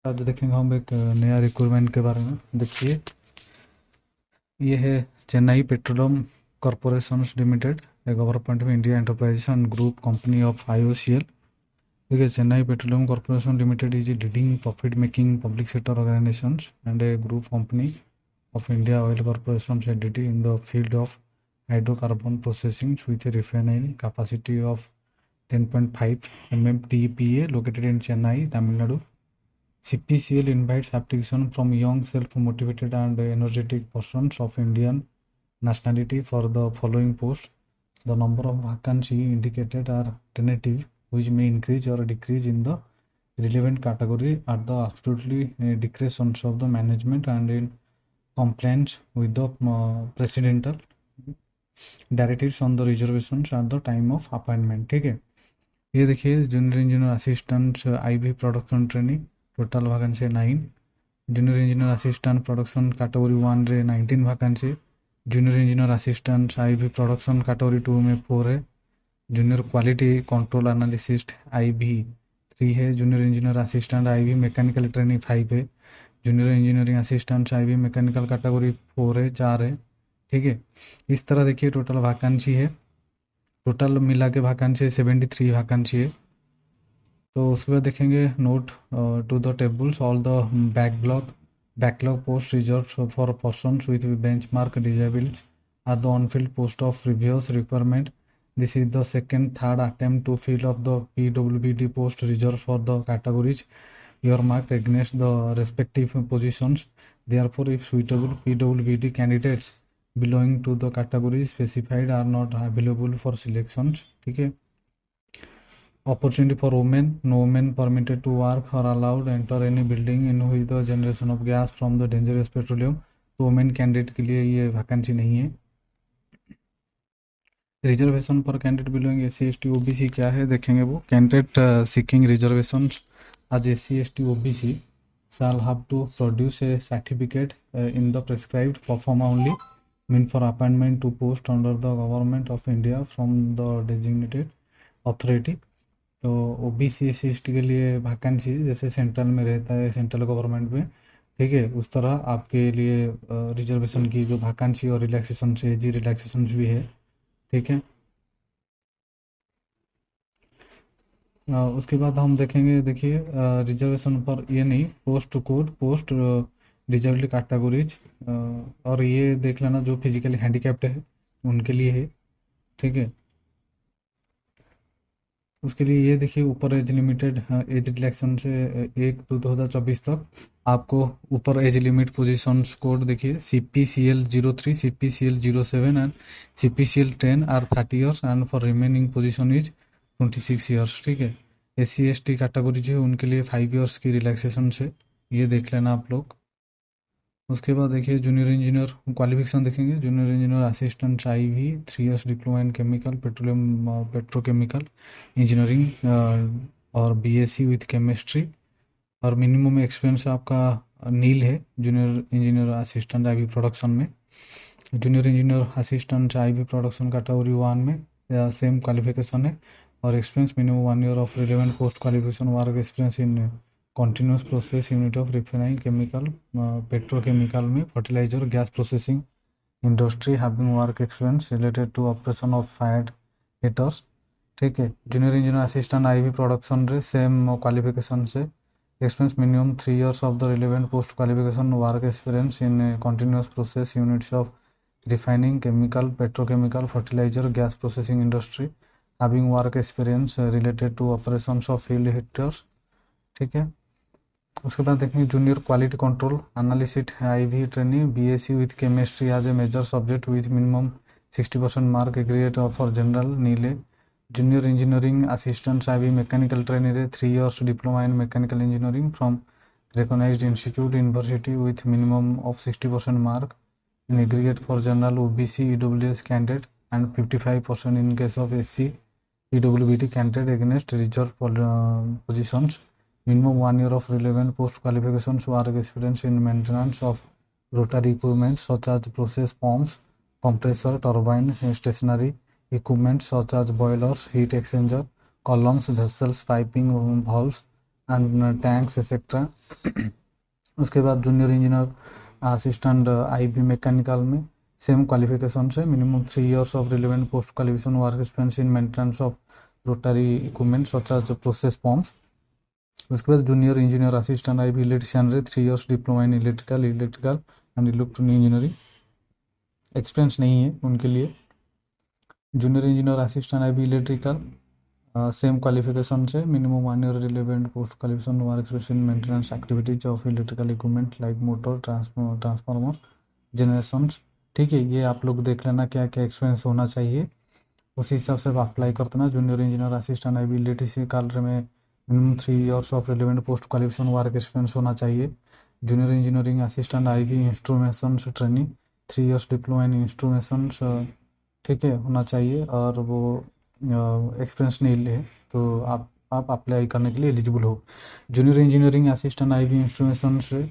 आज देखेंगे हम एक नया रिक्रूटमेंट के बारे में। देखिए, ये है Chennai petroleum corporation limited, a government में India enterprise and group company of IOCL। ठीक है, Chennai petroleum corporation limited is a leading profit making public sector organisation and a group company of India Oil Corporation's entity in the field of hydrocarbon processing with a refining capacity of 10.5 MMTPA located in Chennai, Tamil Nadu. CPCL invites application from young, self-motivated and energetic persons of Indian nationality for the following posts. The number of vacancies indicated are tentative, which may increase or decrease in the relevant category at the absolutely discretion of the management and in compliance with the presidential directives on the reservations at the time of appointment। ठीक है, ये देखिए junior engineer assistant IB production training, total vacancy 9। Junior engineer assistant production category 1 रे 19 vacancy. Junior engineer assistant IB production category 2 में 4 है। Junior quality control analyst IB 3 है। Junior engineer assistant IB mechanical training 5 है। Junior engineering assistant IB mechanical category 4 है, 4 है। ठीक है, इस तरह देखिए टोटल वैकेंसी है, टोटल मिला के वैकेंसी 73 वैकेंसी है। तो उसके बाद देखेंगे note to the tables all the backlog post reserve for persons with benchmark disables are the unfilled post of previous requirement. This is the second third attempt to fill of the PWBD post reserve for the categories earmarked against the respective positions. Therefore, if suitable PWBD candidates belonging to the categories specified are not available for selections, ठीक है। Opportunity for women, no women permitted to work or allowed enter any building in which the generation of gas from the dangerous petroleum। तो women candidate के लिए ये vacancy नहीं है। Reservation for candidate belonging SC ST OBC क्या है देखेंगे। वो candidate seeking reservation as SC ST OBC shall have to produce a certificate in the prescribed form only meant for appointment to post under the government of India from the designated authority। तो OBC SC ST के लिए vacancy जैसे central में रहता है, central government में, ठीक है, उस तरह आपके लिए रिजर्वेशन की जो वैकेंसी और रिलैक्सेशन से एज रिलैक्सेशन भी है। ठीक है, उसके बाद हम देखेंगे। देखिए रिजर्वेशन पर ये नहीं, post code post disabled categories, और ये देख लेना जो फिजिकली हैंडीकैप्ड है उनके लिए है। ठीक है, उसके लिए ये देखिए ऊपर एज लिमिटेड, एज रिलैक्सेशन से 1/2/2024 तक आपको ऊपर एज लिमिट पोजीशंस कोड देखिए CPCL 03, CPCL 07 and CPCL 10 are 30 years and for remaining position is 26 years. ठीक है, SC ST कैटेगरी जो है उनके लिए 5 ईयर्स की रिलैक्सेशन से, ये देख लेना आप लोग। उसके बाद देखिए जूनियर इंजीनियर क्वालिफिकेशन देखेंगे। Junior engineer assistant IB 3 years diploma in chemical petroleum petrochemical engineering और BSc विथ केमिस्ट्री, और मिनिमम एक्सपीरियंस आपका नील है junior engineer assistant IB production में। Junior engineer assistant IB production category 1 में same qualification है, और experience minimum 1 year of relevant post qualification work experience in continuous process unit of refining chemical petrochemical में fertilizer gas processing industry having work experience related to operation of fired heaters। ठीक है, junior engineer assistant IB production रे same qualification से experience minimum 3 years of the relevant post qualification work experience in continuous process units of refining chemical petrochemical fertilizer gas processing industry having work experience related to operations of field heaters। ठीक है, उसके बाद देखेंगे junior quality control analysis IB training BSc with chemistry as a major subject with minimum 60% mark aggregate for general नीले। Junior engineering assistant IB mechanical training 3 years diploma in mechanical engineering from recognised institute university with minimum of 60% mark in aggregate for general OBC EWS candidate and 55% in case of SC PWBD candidate against reserve positions. Minimum 1 year of relevant post qualifications work experience in maintenance of rotary equipment such as process pumps, compressor, turbine, stationary equipment such as boilers, heat exchanger, columns, vessels, piping, valves, and tanks etcetera. उसके बाद junior engineer assistant IB mechanical में same qualification से minimum 3 years of relevant post qualification work experience in maintenance of rotary equipment such as process pumps. उसके बाद junior engineer assistant IB electrician रे 3 years diploma in electrical and electronic engineering experience नहीं है उनके लिए। Junior engineer assistant IB electrical same qualification से minimum 1 year relevant post qualification work experience in maintenance activities of electrical equipment like motor transformer generations. ठीक है, ये आप लोग देख लेना क्या क्या एक्सपीरियंस होना चाहिए, उसी हिसाब से अप्लाई करते ना। Junior engineer assistant IB electrical में minimum 3 years of relevant post qualification work experience होना चाहिए। Junior engineering assistant IB instrumentation training 3 years diploma in instrumentation, ठीक है, होना चाहिए। और वो एक्सपीरियंस नहीं ले तो आप अप्लाई करने के लिए एलिजिबल हो। Junior engineering assistant IB instrumentation से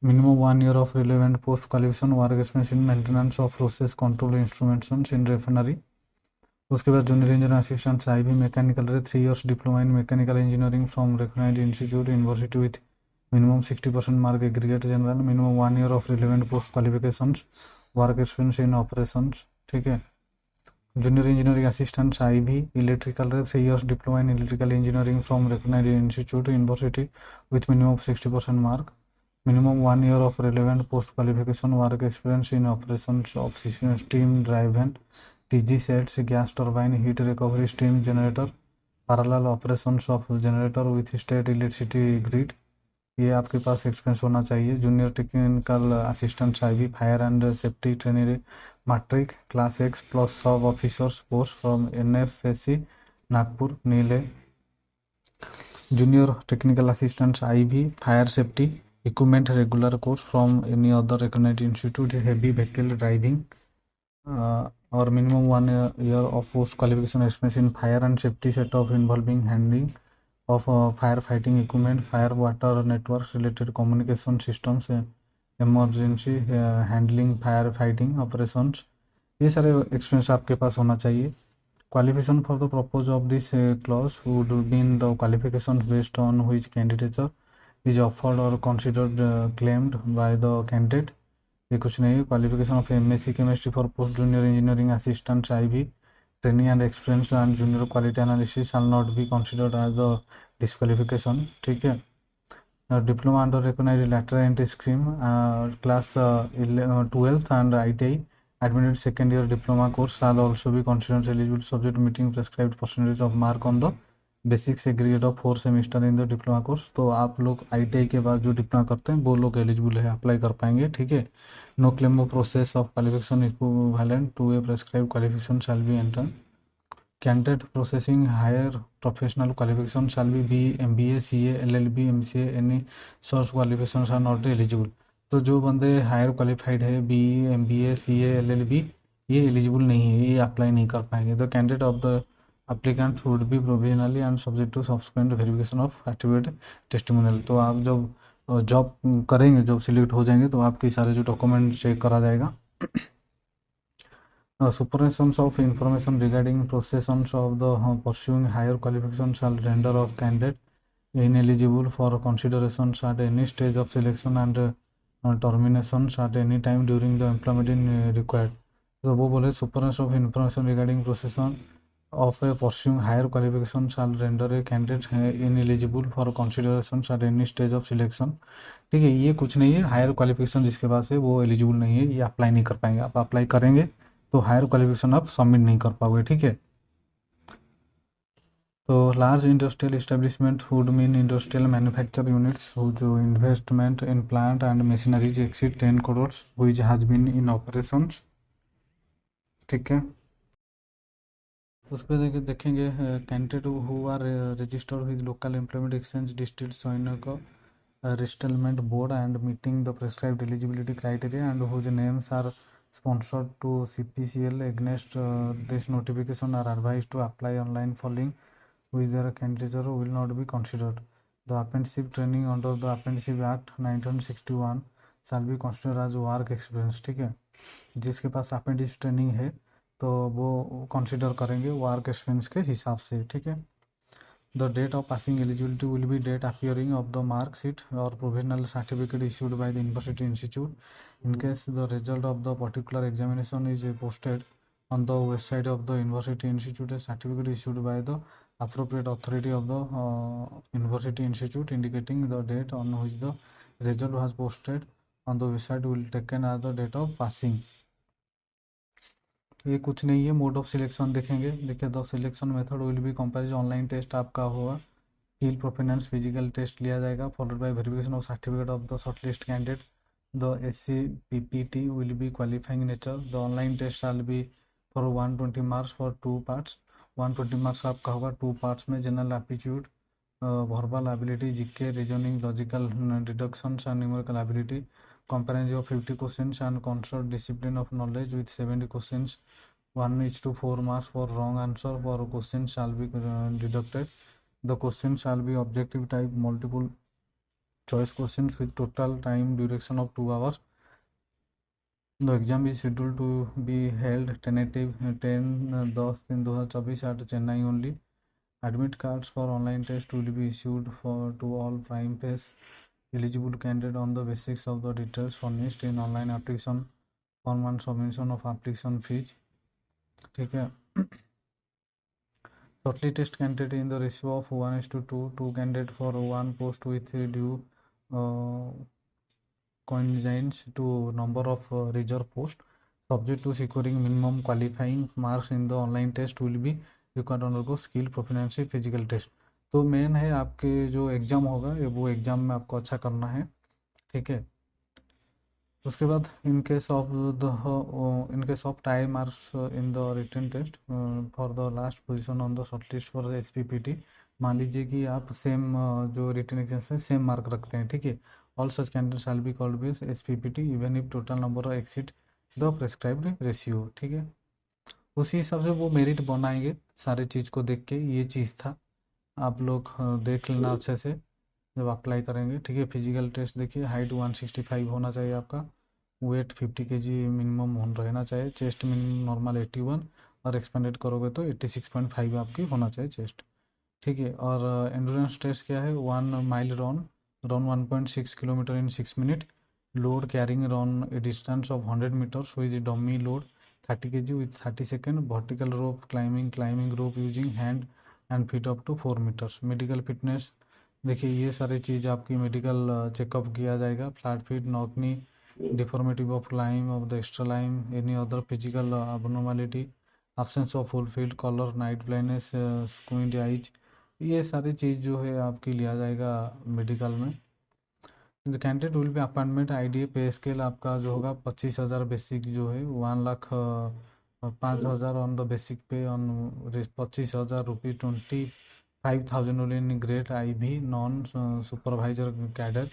minimum 1 year of relevant post qualification work experience in maintenance of process control instruments in refinery. उसके बाद junior engineer assistant IB mechanical रे 3 years diploma in mechanical engineering from recognised institute university with minimum 60% mark aggregate general, minimum 1 year of relevant post qualification work experience in operations. ठीक है, junior engineering assistant IB electrical रे 3 years diploma in electrical engineering from recognised institute university with minimum 60% mark, minimum 1 year of relevant post qualification work experience in operations of steam driven TG sets gas turbine heat recovery steam generator parallel operations of generator with state electricity grid, ये आपके पास experience होना चाहिए। Junior technical assistant IB fire and safety training matric class X plus sub officers course from NFSC Nagpur नीले। Junior technical assistant IB fire safety equipment regular course from any other recognised institute heavy vehicle driving और minimum 1 year of post qualification experience in fire and safety setup involving handling of fire fighting equipment, fire water networks related communication systems, emergency handling, fire fighting operations, ये सारे experience आपके पास होना चाहिए। Qualification for the purpose of this clause would been the qualification based on which candidature is offered और considered claimed by the candidate. ये कुछ नहीं है। Qualification of MSc chemistry for post junior engineering assistant IB training and experience and junior quality analysis shall not be considered as the disqualification. ठीक है, diploma under recognised lateral entry scheme class 12th and ITI admitted second year diploma course shall also be considered eligible subject meeting prescribed percentage of mark on the basic aggregate of 4 semester in the diploma course। तो आप लोग ITI के बाद जो diploma करते हैं वो लोग एलिजिबल है, अप्लाई कर पाएंगे। ठीक है, no claim of process of qualification equivalent to a prescribed qualification shall be enter. Candidate processing higher professional qualification shall be MBA CA LLB MCA any source qualification are not eligible. तो जो बंदे higher qualified है B MBA CA LLB, ये eligible नहीं है, ये apply नहीं कर पाएंगे। The candidate of the applicant would be provisionally and subject to subsequent verification of affidavit testimonial। तो आप जब जॉब करेंगे, जब सिलेक्ट हो जाएंगे तो आपके सारे जो डॉक्यूमेंट चेक करा जाएगा। Supervisions of information regarding processions of the pursuing higher qualification shall render of candidate ineligible for considerations at any stage of selection and terminations at any time during the employment in required। तो वो बोले supervisions of information regarding procession of a pursuing higher qualification shall render a candidate ineligible for considerations at any stage of selection। ठीक है, ये कुछ नहीं है, higher qualification जिसके पास है वो एलिजिबल नहीं है, ये अप्लाई नहीं कर पाएंगे। आप अप्लाई करेंगे तो हायर क्वालिफिकेशन आप सबमिट नहीं कर पाओगे। ठीक है, तो large industrial establishment would mean industrial manufacture units जो investment in plant and machineries exceed 10 crores which has been in operations. ठीक है, उसके देखेंगे candidate who are registered with local employment exchange district Sainik resettlement board and meeting the prescribed eligibility criteria and whose names are sponsored to CPCL against this notification are advised to apply online for link with their candidature will not be considered। The apprenticeship training under the Apprenticeship Act 1961 shall be considered as work experience। ठीक है, जिसके पास apprentice training है तो वो consider करेंगे work experience के हिसाब से। ठीक है, The date of passing eligibility will be date appearing of the mark sheet or provisional certificate issued by the university institute. In case the result of the particular examination is posted on the website of the university institute, a certificate issued by the appropriate authority of the university institute indicating the date on which the result was posted on the website will taken as the date of passing. ये कुछ नहीं है, mode of selection देखेंगे। देखिए the selection method will be comprise online test आपका होगा, skill performance physical test लिया जाएगा, followed by verification of certificate of the shortlist candidate. The SCPPT will be qualifying nature. The online test shall be for 120 marks for 2 parts. 120 marks आपका होगा 2 parts में, general aptitude, verbal ability, GK, reasoning, logical deductions and numerical ability, comprehensive of 50 questions and construct discipline of knowledge with 70 questions. 1:4 marks for wrong answer for questions shall be deducted. The questions shall be objective type multiple choice questions with total time duration of 2 hours. The exam is scheduled to be held tentative 10/10/2024 at Chennai only. Admit cards for online test will be issued to all prime phase eligible candidate on the basis of the details furnished in online application form and submission of application fees. ठीक है। shortly test candidate in the ratio of 1:2, 2 candidate for 1 post with due coincidence to number of reserve post subject to securing minimum qualifying marks in the online test will be required to undergo skill proficiency physical test. तो main है आपके जो exam होगा ये वो exam में आपको अच्छा करना है, ठीक है। उसके बाद in case of tie marks in the written test for the last position on the short list for SPPT, मान लीजिए कि आप सेम जो रिटन एग्जाम से सेम मार्क रखते हैं, ठीक है। All such candidate shall be called be SPPT even if total number exceed the prescribed ratio, ठीक है। उसी हिसाब से वो मेरिट बनाएंगे सारे चीज़ को देख के। ये चीज़ था, आप लोग देख लेना अच्छे से जब अप्लाई करेंगे, ठीक है। फिजिकल टेस्ट देखिए, हाइट 165 होना चाहिए आपका, वेट 50 kg मिनिमम रहना चाहिए, चेस्ट मिनिमम नॉर्मल 81 और एक्सपेंडेड करोगे तो 86.5 आपकी होना चाहिए चेस्ट, ठीक है। और एंडोरेंस टेस्ट क्या है, 1 mile run 1.6 kilometre in 6 minute, load carrying run a distance of 100 metres with dummy load 30 kg with 30 second, vertical rope climbing rope using hand and feet up to 4 metres. Medical fitness देखिए, ये सारी चीज़ आपकी medical checkup किया जाएगा, flat feet, knock knee, deformity of limb of the extra limb, any other physical abnormality, absence of fulfilled colour, night blindness, squint eyes, ये सारी चीज़ जो है आपकी लिया जाएगा मेडिकल में। The candidate will be appointment IDA pay scale आपका जो होगा 25,000 बेसिक जो है 1,05,000 on the basic pay on 25,000 rupees 25,000 only in grade IB non supervisor cadre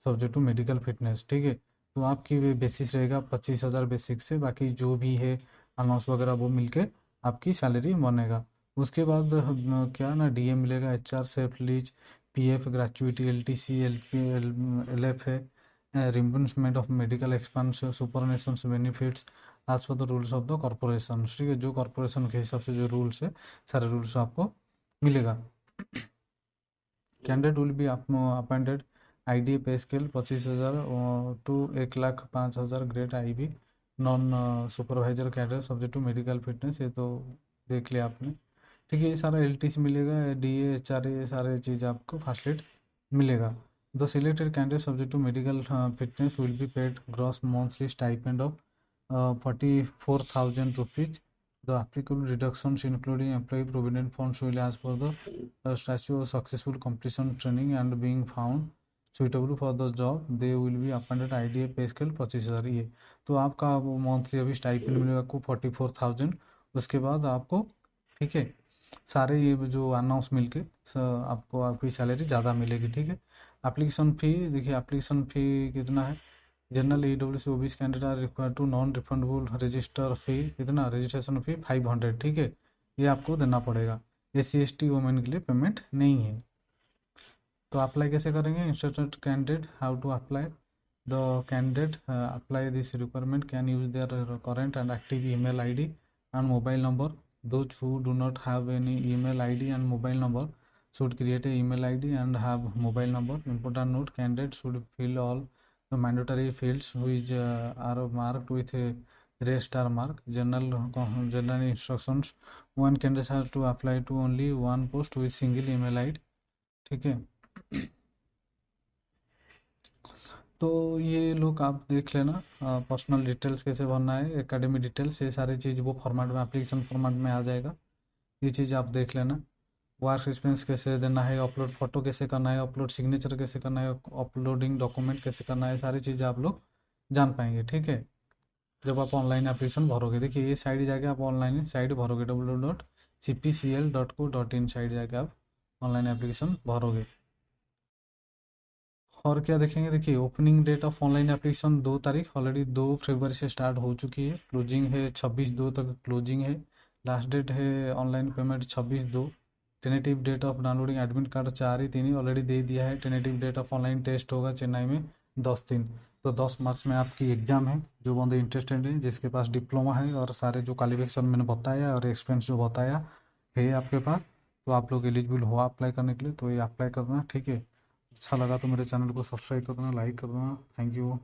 subject to medical fitness, ठीक है। तो आपकी बेसिस रहेगा 25,000 बेसिक से, बाकी जो भी है अनाउंस वगैरह वो मिलके आपकी सैलरी बनेगा। उसके बाद क्या ना DA मिलेगा, HR safe lease, PF gratuity, LTC, LF है, reimbursement of medical expense, सुपरनेशन benefits आज पर the rules of the corporation, ठीक है। जो कॉर्पोरेशन के हिसाब से जो रूल्स है सारे रूल्स आपको मिलेगा। Candidate will be appointed IDA pay scale 25,000 to 1,05,000 grade IB non supervisor cadre subject to medical fitness, ये तो देख लिया आपने, ठीक है। ये सारा LTC मिलेगा, DA HRA ये सारे चीज़ आपको फर्स्ट एड मिलेगा। The selected candidate subject to medical fitness will be paid gross monthly stipend of 44,000 rupees. The applicable reductions including employee provident funds will as per the statute of successful completion training and being found suitable for the job they will be appointed IDA pay scale 25,000। ये तो आपका monthly अभी stipend मिलेगा आपको 44,000। उसके बाद आपको, ठीक है, सारे ये जो अनाउंस मिलके आपको आपकी सैलरी ज़्यादा मिलेगी, ठीक है। एप्लीकेशन फ़ी देखिए, एप्लीकेशन फ़ी कितना है, general EWC OBC candidate are required to non refundable register fee, कितना रजिस्ट्रेशन फी 500, ठीक है, ये आपको देना पड़ेगा। SC ST वुमेन के लिए पेमेंट नहीं है। तो अप्लाई कैसे करेंगे, instructed candidate how to apply, the candidate apply this requirement can use their current and active email ID and mobile number. Those who do not have any email ID and mobile number should create a email ID and have mobile number. Important note: candidate should fill all the mandatory fields which are marked with a red star mark. General instructions: one candidate has to apply to only one post with single email ID. ठीक है, तो ये लोग आप देख लेना। Personal details कैसे भरना है, एकेडमी डिटेल्स, ये सारी चीज़ वो फॉर्मेट में, एप्लीकेशन फॉर्मेट में आ जाएगा। ये चीज़ आप देख लेना। वर्क एक्सपीरियंस कैसे देना है, अपलोड फोटो कैसे करना है, अपलोड सिग्नेचर कैसे करना है, अपलोडिंग डॉक्यूमेंट कैसे करना है, सारी चीज़ें आप लोग जान पाएंगे। ठीक है, जब आप ऑनलाइन एप्लीकेशन भरोगे। देखिए ये साइड जाके आप ऑनलाइन साइड भरोगे, www.cpcl.co.in साइड जाके आप ऑनलाइन एप्लीकेशन भरोगे। और क्या देखेंगे, देखिए opening date of online application 2 तारीख, ऑलरेडी 2 फरवरी से स्टार्ट हो चुकी है। क्लोजिंग है 26/2 तक क्लोजिंग है। लास्ट डेट है online payment 26/2। Tentative date of downloading admit card 4/3 already दे दिया है। Tentative date of online test होगा चेन्नई में 10/3, तो 10 मार्च में आपकी एग्जाम है। जो बंदे इंटरेस्टेड हैं, जिसके पास डिप्लोमा है और सारे जो क्वालिफिकेशन मैंने बताया और एक्सपीरियंस जो बताया है आपके पास, तो आप लोग एलिजिबल हो अप्लाई करने के लिए। तो ये अप्लाई करना, ठीक है। अच्छा लगा तो मेरे चैनल को सब्सक्राइब कर देना, लाइक कर देना। Thank you.